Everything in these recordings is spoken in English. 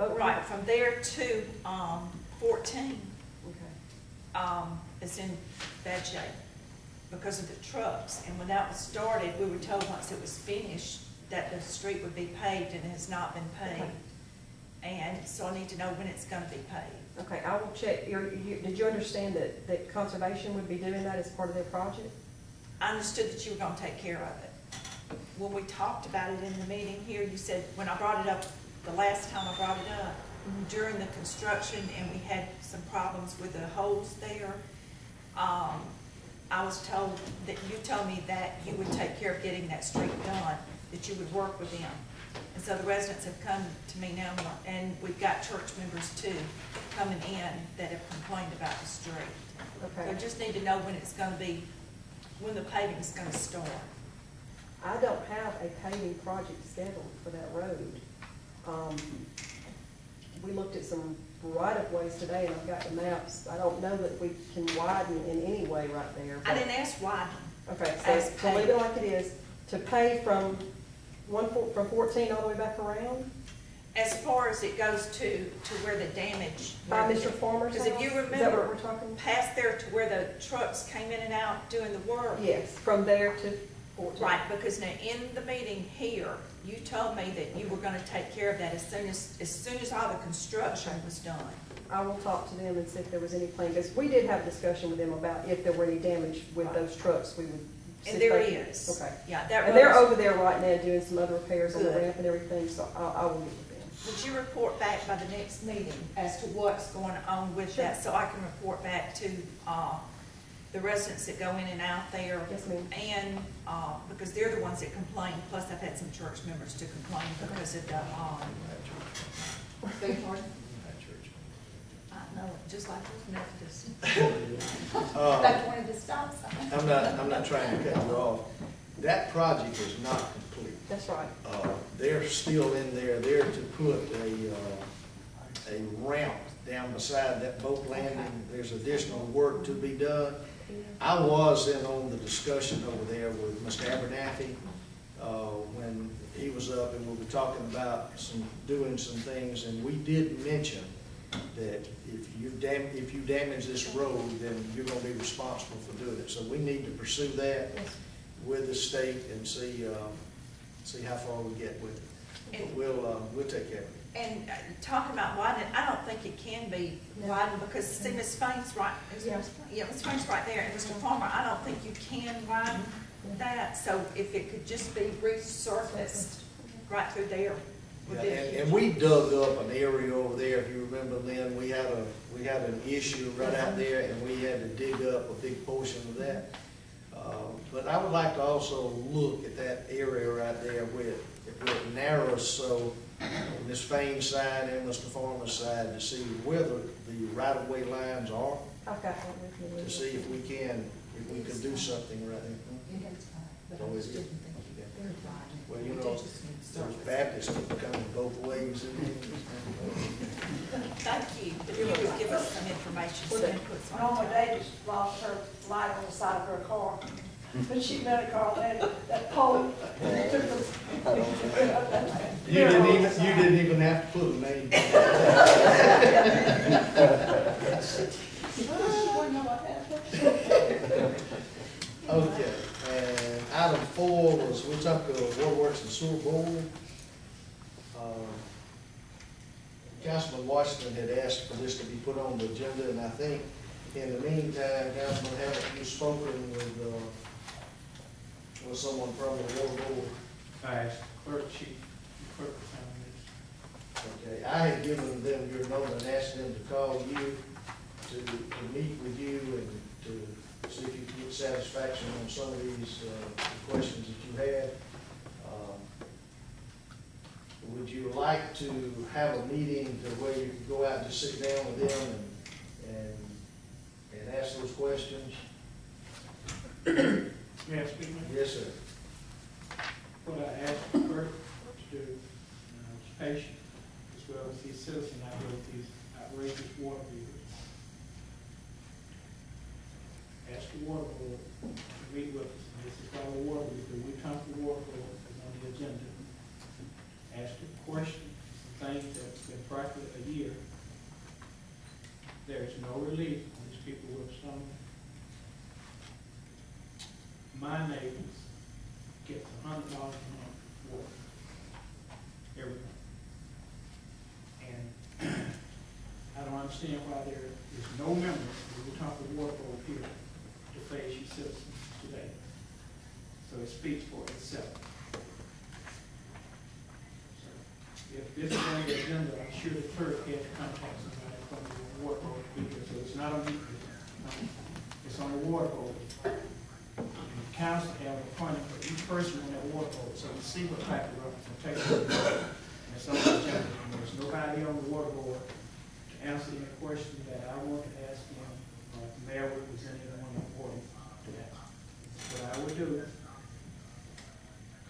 But Right, from there to 14 Okay. is in bad shape because of the trucks. And when that was started, we were told once it was finished that the street would be paved, and it has not been paved. Okay. And so I need to know when it's gonna be paved. Okay, I will check. Did you understand that conservation would be doing that as part of their project? I understood that you were gonna take care of it. When we talked about it in the meeting here, you said, when I brought it up, the last time I brought it up, during the construction, and we had some problems with the holes there, I was told that you told me that you would take care of getting that street done, that you would work with them. And so the residents have come to me now, and we've got church members too, coming in that have complained about the street. Okay. So I just need to know when it's gonna be, when the paving is gonna start. I don't have a paving project scheduled for that road. We looked at some right-of-ways today, and I've got the maps. I don't know that we can widen in any way right there. I didn't ask why. Okay, Ask so to leave it like it is, to pay from 14 all the way back around? As far as it goes to where the damage. By Mr. Farmer's house? Because if you Is that what remember, we're talking? past there to where the trucks came in and out doing the work. Yes, from there to 14. Right, because now in the meeting here, you told me that you were gonna take care of that as soon as all the construction was done. I will talk to them and see if there was any plan, because we did have a discussion with them about if there were any damage with those trucks, we would. see And if there they- is. Okay. Yeah, that And they're road's- over there right now doing some other repairs on the Good. ramp and everything, so I will get with them. Would you report back by the next meeting as to what's going on with Sure. that, so I can report back to, the residents that go in and out there? Yes, ma'am. And, because they're the ones that complain, plus I've had some church members to complain because of the, beg your pardon? I know, just like those Methodists. They wanted to stop sign. I'm not trying to cut you off. That project is not complete. That's right. They're still in there, they're to put a ramp down beside that boat landing. There's additional work to be done. I was in on the discussion over there with Mr. Abernathy, when he was up, and we were talking about doing some things, and we did mention that if you damage this road, then you're gonna be responsible for doing it. So we need to pursue that with the state and see how far we get with it. But we'll take care of it. And talking about widening, I don't think it can be widened because see Ms. Fain's right, yeah, Ms. Fain's right there, and Mr. Farmer, I don't think you can widen that. So if it could just be resurfaced right through there. would be a And we dug up an area over there, if you remember, Lynn, we had an issue right out there, and we had to dig up a big portion of that. But I would like to also look at that area right there where it narrows, so on Ms. Fain's side and Mr. Farmer's side, to see where the right-of-way lines are, I've got that with me. to see if we could do something right there. Well, you know, those Baptists keep coming both ways. Thank you. If you would give us some information, some inputs on Norma that. Davis lost her light on the side of her car. But she met a car that pole. You didn't even have to put a name. Okay, and item 4 was, we talked about Waterworks and Sewer Board. Councilman Washington had asked for this to be put on the agenda, and I think in the meantime, Councilman, haven't you spoken with someone from the Water Board? I asked clerk chief, clerk on this. Okay, I had given them your number and asked them to call you to meet with you and to see if you can get satisfaction on some of these questions that you had. Would you like to have a meeting to where you can go out and just sit down with them and ask those questions? May I speak now? Yes, sir. What I asked the clerk to do, is patient, as well as these citizens out here with these outrageous water bills. Ask the water board to meet with us, and this is why the water bill, because we come to the water board, is on the agenda. Ask the question, some things that's been practiced there is no relief on these people with some. My neighbors get $100 a month for every month. And I don't understand why there is no member of the top of the water board here to face you citizens today. So it speaks for itself. So if this is on the agenda, I'm sure the clerk had to contact somebody from the water board because so it's not on me. It's on the water board. And the council have an appointment for each person on that water board, so we see what type of representation. And so there's nobody on the water board to answer any question that I want to ask him, or the mayor representing anyone important to that. What I would do,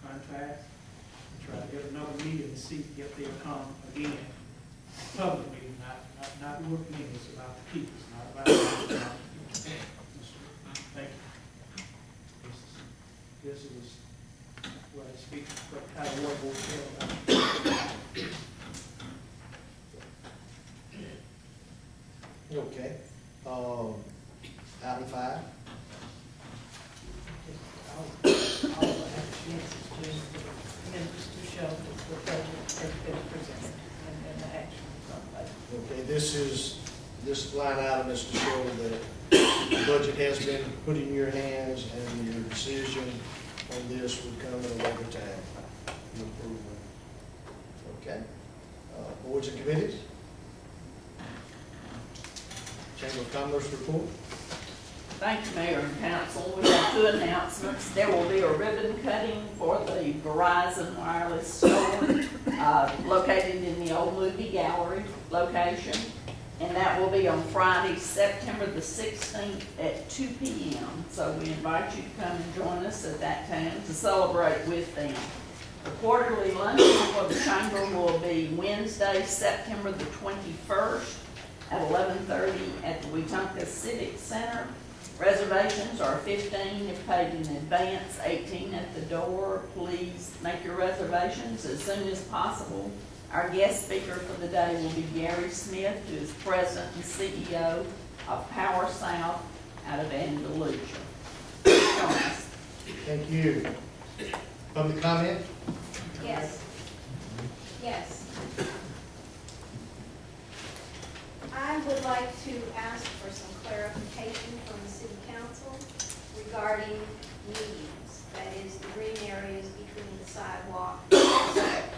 contact, and try to get another meeting to see if they'll come again. Public meeting, not work meetings about the people, it's not about the people. Thank you. This is what I speak, what kind of water board feel about. Okay. Item 5. All have chances to members to show that the budget has been presented and then the action is on budget. Okay, this line item is to show that the budget has been put in your hands and your decision on this would come at a later time. Your approval. Okay. Boards and committees? Chamber of Commerce report? Thank you, Mayor and Council. We have 2 announcements. There will be a ribbon cutting for the Verizon Wireless store located in the old movie gallery location. And that will be on Friday, September the 16th at 2 p.m. So we invite you to come and join us at that time to celebrate with them. The quarterly luncheon for the chamber will be Wednesday, September the 21st at 11:30 at the Wetumpka Civic Center. Reservations are $15 if paid in advance, $18 at the door. Please make your reservations as soon as possible. Our guest speaker for the day will be Gary Smith, who is President and CEO of Power South out of Andalusia. Join us. Thank you. Public comment? Yes. Yes. I would like to ask for some clarification from the City Council regarding medians, that is, the green areas between the sidewalk and the sidewalk.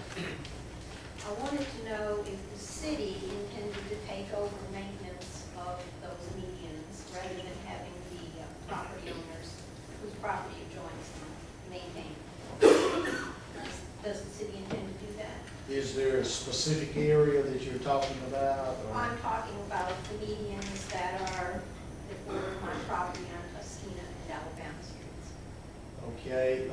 I wanted to know if the city intended to take over maintenance of those medians rather than having the property owners whose property adjoins them maintain. Does the city intend to do that? Is there a specific area that you're talking about? Or? I'm talking about the medians that border my property on Tustina and Alabama streets. Okay,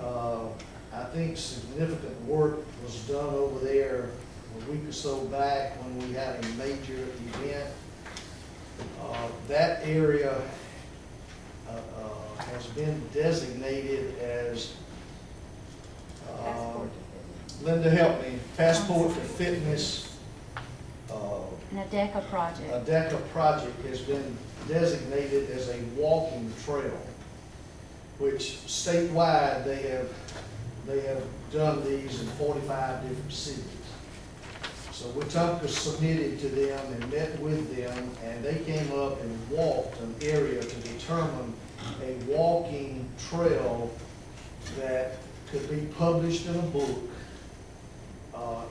I think significant work was done over there a week or so back when we had a major event. That area has been designated as, Linda, help me, Passport for Fitness. An ADECA project. ADECA project has been designated as a walking trail, which statewide they have done these in 45 different cities. So Wetumpka submitted to them and met with them, and they came up and walked an area to determine a walking trail that could be published in a book,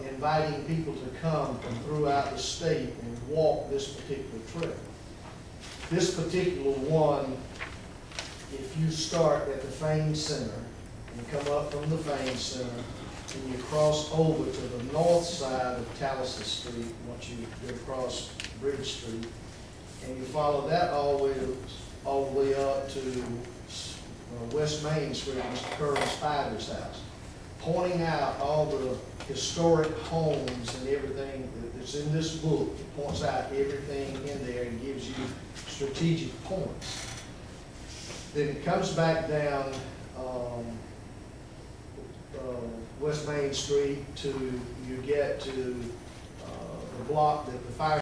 inviting people to come from throughout the state and walk this particular trail. This particular one, if you start at the Fane Center and come up from the Fane Center and you cross over to the north side of Taliesin Street, once you get across Bridge Street, and you follow that all the way up to West Main Street, Mr. Curran's father's house, pointing out all the historic homes and everything that's in this book. It points out everything in there and gives you strategic points. Then it comes back down West Main Street to, you get to the block that the fire